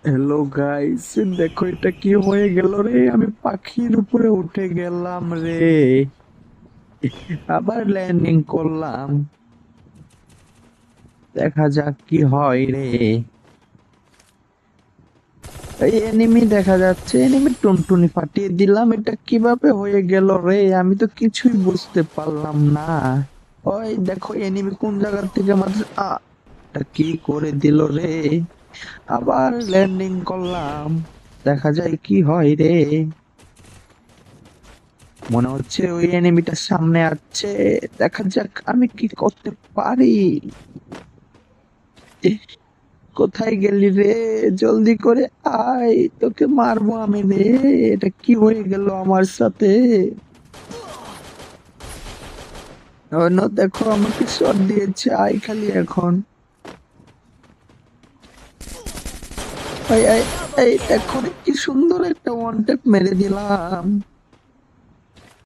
Hello guys, দেখো এটা কি হয়ে গেল রে। আমি পাখির উপরে উঠে গেলাম রে, আবার ল্যান্ডিং করলাম। দেখা যাক কি হয় রে। এই এনিমি দেখা যাচ্ছে, এনিমি টুনটুনি ফাটিয়ে দিলাম। এটা কিভাবে হয়ে গেল রে, আমি তো কিছুই বুঝতে পারলাম না। ওই দেখো এনিমি কোন জায়গা থেকে মারছে। এটা কি করে দিল রে। আবার ল্যান্ডিং করলাম, দেখা যায় কি হয় রে। মনে হচ্ছে ওই এনিমিটার সামনে আসছে। দেখা যাক আমি কি করতে পারি। এহ, কোথায় গেলি রে, জলদি করে আয়, তোকে মারবো আমি রে। এটা কি হয়ে গেল আমার সাথে। অন্য দেখো আমাকে শট দিয়েছে, আয় খালি এখন। এই এই এই দেখো রে, কি সুন্দর একটা ওয়ান ট্যাপ মেরে দিলাম।